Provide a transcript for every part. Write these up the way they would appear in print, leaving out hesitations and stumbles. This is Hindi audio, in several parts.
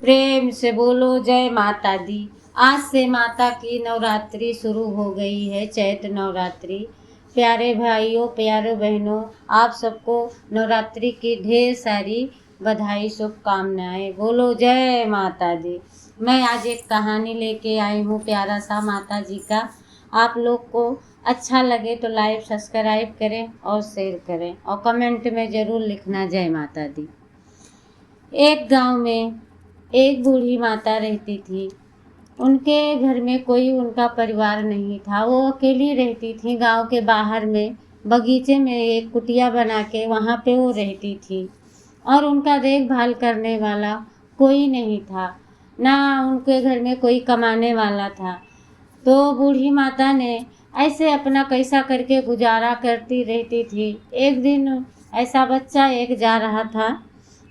प्रेम से बोलो जय माता दी। आज से माता की नवरात्रि शुरू हो गई है, चैत्र नवरात्रि। प्यारे भाइयों, प्यारे बहनों, आप सबको नवरात्रि की ढेर सारी बधाई, शुभकामनाएं। बोलो जय माता दी। मैं आज एक कहानी लेके आई हूँ, प्यारा सा माता जी का। आप लोग को अच्छा लगे तो लाइक सब्सक्राइब करें और शेयर करें और कमेंट में ज़रूर लिखना जय माता दी। एक गांव में एक बूढ़ी माता रहती थी। उनके घर में कोई उनका परिवार नहीं था। वो अकेली रहती थी। गांव के बाहर में बगीचे में एक कुटिया बना के वहाँ पे वो रहती थी और उनका देखभाल करने वाला कोई नहीं था, ना उनके घर में कोई कमाने वाला था। तो बूढ़ी माता ने ऐसे अपना कैसा करके गुजारा करती रहती थी। एक दिन ऐसा बच्चा एक जा रहा था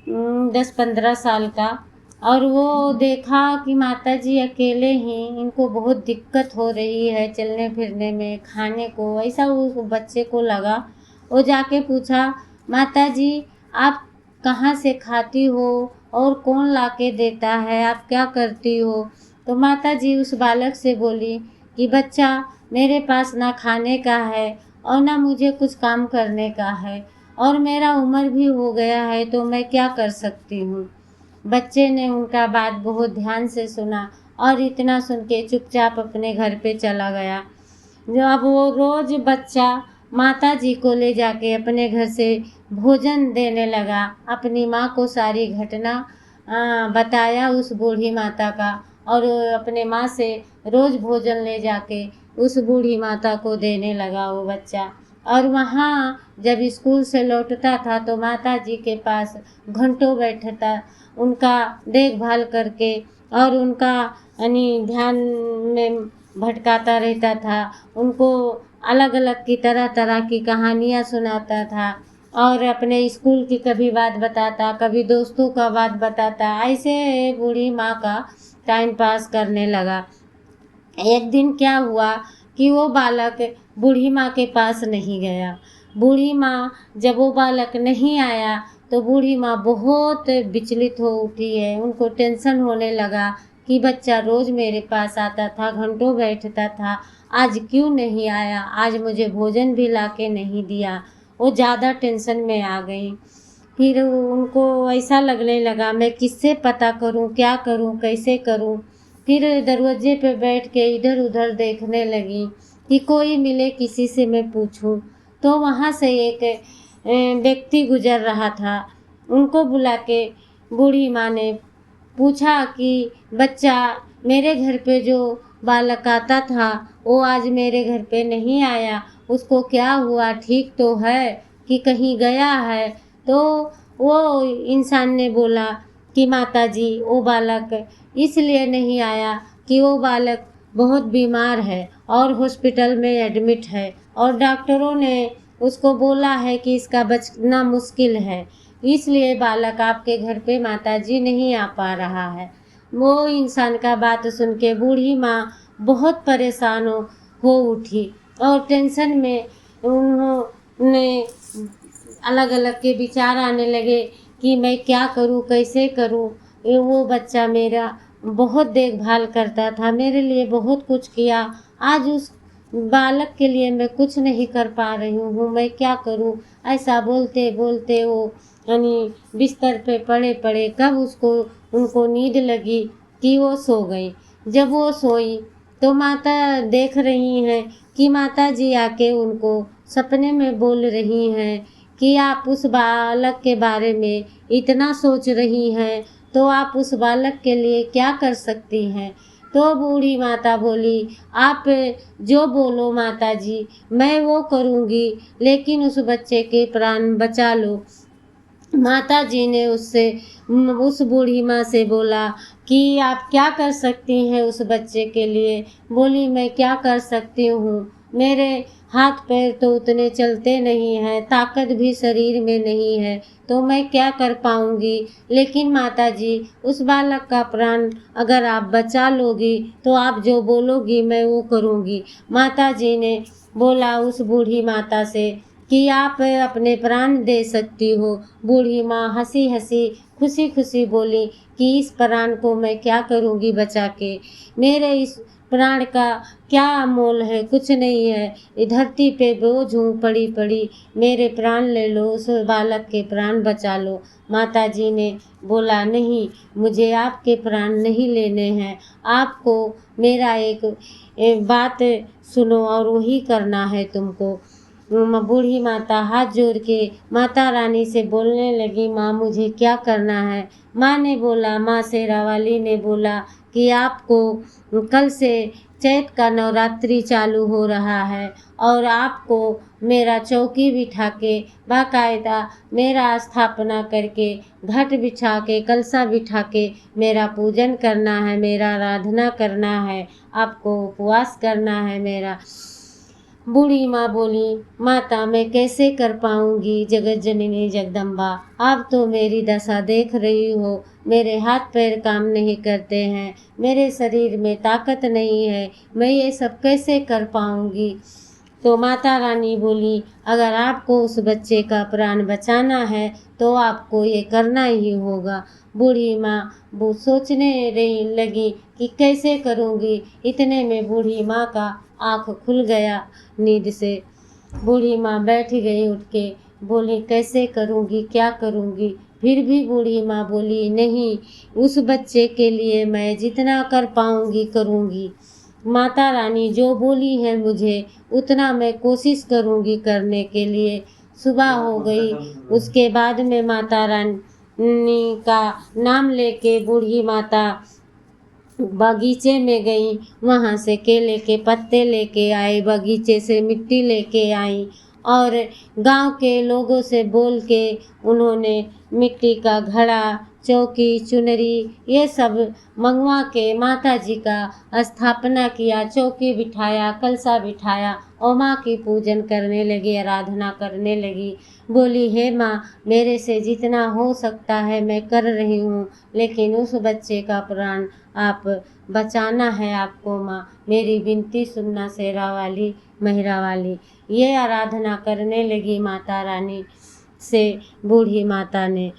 10-15 साल का, और वो देखा कि माता जी अकेले ही, इनको बहुत दिक्कत हो रही है चलने फिरने में, खाने को। ऐसा उस बच्चे को लगा। वो जाके पूछा, माता जी आप कहाँ से खाती हो और कौन लाके देता है, आप क्या करती हो? तो माता जी उस बालक से बोली कि बच्चा, मेरे पास ना खाने का है और ना मुझे कुछ काम करने का है, और मेरा उम्र भी हो गया है, तो मैं क्या कर सकती हूँ। बच्चे ने उनका बात बहुत ध्यान से सुना और इतना सुन के चुपचाप अपने घर पे चला गया। जो अब वो रोज बच्चा माता जी को ले जाके अपने घर से भोजन देने लगा। अपनी माँ को सारी घटना बताया उस बूढ़ी माता का, और अपने माँ से रोज भोजन ले जाके उस बूढ़ी माता को देने लगा वो बच्चा। और वहाँ जब स्कूल से लौटता था तो माता जी के पास घंटों बैठता, उनका देखभाल करके और उनका यानी ध्यान में भटकाता रहता था। उनको अलग अलग की तरह तरह की कहानियाँ सुनाता था और अपने स्कूल की कभी बात बताता, कभी दोस्तों का बात बताता। ऐसे बूढ़ी माँ का टाइम पास करने लगा। एक दिन क्या हुआ कि वो बालक बूढ़ी माँ के पास नहीं गया। बूढ़ी माँ, जब वो बालक नहीं आया तो बूढ़ी माँ बहुत विचलित हो उठी है। उनको टेंशन होने लगा कि बच्चा रोज़ मेरे पास आता था, घंटों बैठता था, आज क्यों नहीं आया, आज मुझे भोजन भी लाके नहीं दिया। वो ज़्यादा टेंशन में आ गई। फिर उनको ऐसा लगने लगा, मैं किससे पता करूं, क्या करूं, कैसे करूं। फिर दरवाजे पे बैठ के इधर उधर देखने लगी कि कोई मिले, किसी से मैं पूछूं। तो वहाँ से एक व्यक्ति गुजर रहा था। उनको बुला के बूढ़ी माँ ने पूछा कि बच्चा, मेरे घर पे जो बालक आता था वो आज मेरे घर पे नहीं आया, उसको क्या हुआ, ठीक तो है कि कहीं गया है? तो वो इंसान ने बोला कि माता जी, वो बालक इसलिए नहीं आया कि वो बालक बहुत बीमार है और हॉस्पिटल में एडमिट है, और डॉक्टरों ने उसको बोला है कि इसका बचना मुश्किल है, इसलिए बालक आपके घर पे माता जी नहीं आ पा रहा है। वो इंसान का बात सुन के बूढ़ी माँ बहुत परेशान हो उठी और टेंशन में उन्होंने अलग अलग के विचार आने लगे कि मैं क्या करूं, कैसे करूं। वो बच्चा मेरा बहुत देखभाल करता था, मेरे लिए बहुत कुछ किया, आज उस बालक के लिए मैं कुछ नहीं कर पा रही हूँ, मैं क्या करूँ। ऐसा बोलते बोलते वो यानी बिस्तर पे पड़े पड़े कब उसको उनको नींद लगी कि वो सो गई। जब वो सोई तो माता देख रही हैं कि माता जी आके उनको सपने में बोल रही हैं कि आप उस बालक के बारे में इतना सोच रही हैं, तो आप उस बालक के लिए क्या कर सकती हैं? तो बूढ़ी माता बोली, आप जो बोलो माता जी, मैं वो करूँगी, लेकिन उस बच्चे के प्राण बचा लो। माता जी ने उस बूढ़ी माँ से बोला कि आप क्या कर सकती हैं उस बच्चे के लिए? बोली, मैं क्या कर सकती हूँ, मेरे हाथ पैर तो उतने चलते नहीं हैं, ताकत भी शरीर में नहीं है, तो मैं क्या कर पाऊँगी। लेकिन माता जी, उस बालक का प्राण अगर आप बचा लोगी तो आप जो बोलोगी मैं वो करूँगी। माता जी ने बोला उस बूढ़ी माता से कि आप अपने प्राण दे सकती हो। बूढ़ी माँ हंसी हंसी खुशी खुशी बोली कि इस प्राण को मैं क्या करूँगी बचा के, मेरे इस प्राण का क्या मोल है, कुछ नहीं है, ये धरती पे बोझ हूँ पड़ी पड़ी, मेरे प्राण ले लो, उस बालक के प्राण बचा लो। माता जी ने बोला नहीं, मुझे आपके प्राण नहीं लेने हैं, आपको मेरा एक बात सुनो और वही करना है तुमको। बूढ़ी माता हाथ जोड़ के माता रानी से बोलने लगी, माँ मुझे क्या करना है। माँ ने बोला, माँ शेरावाली ने बोला कि आपको कल से चैत का नवरात्रि चालू हो रहा है और आपको मेरा चौकी बिठा के बाकायदा मेरा स्थापना करके घट बिछा के कलसा बिठा के मेरा पूजन करना है, मेरा आराधना करना है, आपको उपवास करना है मेरा। बूढ़ी माँ बोली, माता मैं कैसे कर पाऊँगी, जगत जननी जगदम्बा, आप तो मेरी दशा देख रही हो, मेरे हाथ पैर काम नहीं करते हैं, मेरे शरीर में ताकत नहीं है, मैं ये सब कैसे कर पाऊँगी। तो माता रानी बोली, अगर आपको उस बच्चे का प्राण बचाना है तो आपको ये करना ही होगा। बूढ़ी माँ वो सोचने रही लगी कि कैसे करूँगी। इतने में बूढ़ी माँ का आँख खुल गया नींद से। बूढ़ी माँ बैठ गई उठ के, बोली कैसे करूँगी, क्या करूँगी। फिर भी बूढ़ी माँ बोली, नहीं, उस बच्चे के लिए मैं जितना कर पाऊँगी करूँगी। माता रानी जो बोली है मुझे उतना मैं कोशिश करूँगी करने के लिए। सुबह हो गई, उसके बाद में माता रानी का नाम लेके बूढ़ी माता बगीचे में गई, वहाँ से केले के पत्ते लेके आई, बगीचे से मिट्टी लेके आई और गांव के लोगों से बोल के उन्होंने मिट्टी का घड़ा, चौकी, चुनरी ये सब मंगवा के माता जी का स्थापना किया, चौकी बिठाया, कलसा बिठाया और माँ की पूजन करने लगी, आराधना करने लगी। बोली, हे माँ, मेरे से जितना हो सकता है मैं कर रही हूँ, लेकिन उस बच्चे का प्राण आप बचाना है आपको माँ, मेरी विनती सुनना शेरा वाली मेहरा वाली। ये आराधना करने लगी माता रानी से बूढ़ी माता ने।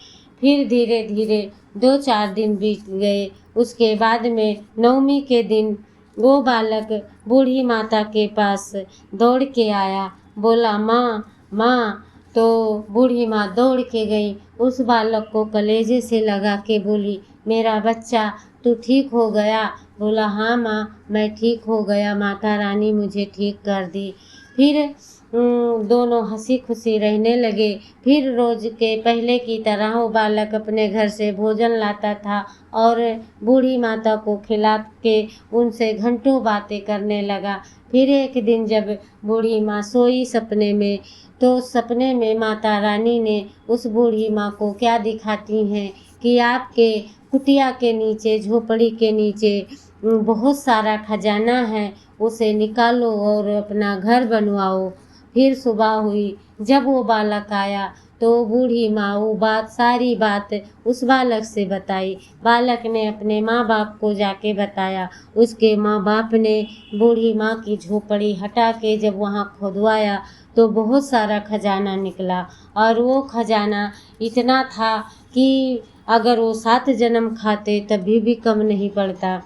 फिर धीरे धीरे 2-4 दिन बीत गए। उसके बाद में नवमी के दिन वो बालक बूढ़ी माता के पास दौड़ के आया, बोला माँ माँ। तो बूढ़ी माँ दौड़ के गई, उस बालक को कलेजे से लगा के बोली, मेरा बच्चा तू ठीक हो गया। बोला, हाँ माँ मैं ठीक हो गया, माता रानी मुझे ठीक कर दी। फिर दोनों हंसी खुशी रहने लगे। फिर रोज के पहले की तरह वो बालक अपने घर से भोजन लाता था और बूढ़ी माता को खिला के उनसे घंटों बातें करने लगा। फिर एक दिन जब बूढ़ी माँ सोई सपने में, तो सपने में माता रानी ने उस बूढ़ी माँ को क्या दिखाती हैं कि आपके कुटिया के नीचे, झोपड़ी के नीचे बहुत सारा खजाना है, उसे निकालो और अपना घर बनवाओ। फिर सुबह हुई, जब वो बालक आया तो बूढ़ी माँ वो सारी बात उस बालक से बताई। बालक ने अपने माँ बाप को जाके बताया। उसके माँ बाप ने बूढ़ी माँ की झोपड़ी हटा के जब वहाँ खुदवाया तो बहुत सारा खजाना निकला और वो खजाना इतना था कि अगर वो 7 जन्म खाते तभी भी कम नहीं पड़ता।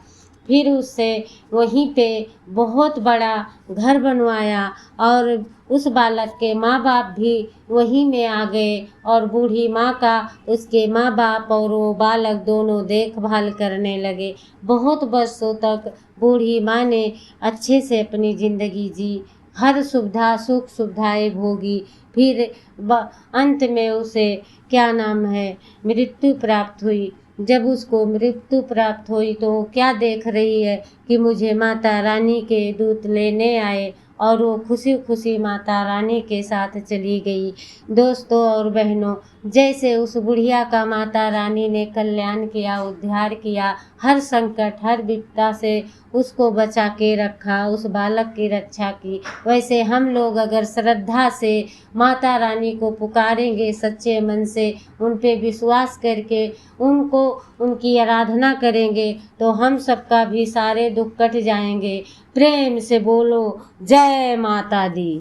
फिर उससे वहीं पे बहुत बड़ा घर बनवाया और उस बालक के माँ बाप भी वहीं में आ गए और बूढ़ी माँ का उसके माँ बाप और वो बालक दोनों देखभाल करने लगे। बहुत वर्षों तक बूढ़ी माँ ने अच्छे से अपनी ज़िंदगी जी, हर सुविधा सुख सुविधाएं भोगी। फिर अंत में उसे क्या नाम है, मृत्यु प्राप्त हुई। जब उसको मृत्यु प्राप्त हुई तो वो क्या देख रही है कि मुझे माता रानी के दूत लेने आए और वो खुशी खुशी माता रानी के साथ चली गई। दोस्तों और बहनों, जैसे उस बुढ़िया का माता रानी ने कल्याण किया, उद्धार किया, हर संकट हर विपदा से उसको बचा के रखा, उस बालक की रक्षा की, वैसे हम लोग अगर श्रद्धा से माता रानी को पुकारेंगे, सच्चे मन से उन पे विश्वास करके उनको उनकी आराधना करेंगे तो हम सबका भी सारे दुख कट जाएंगे। प्रेम से बोलो जय माता दी।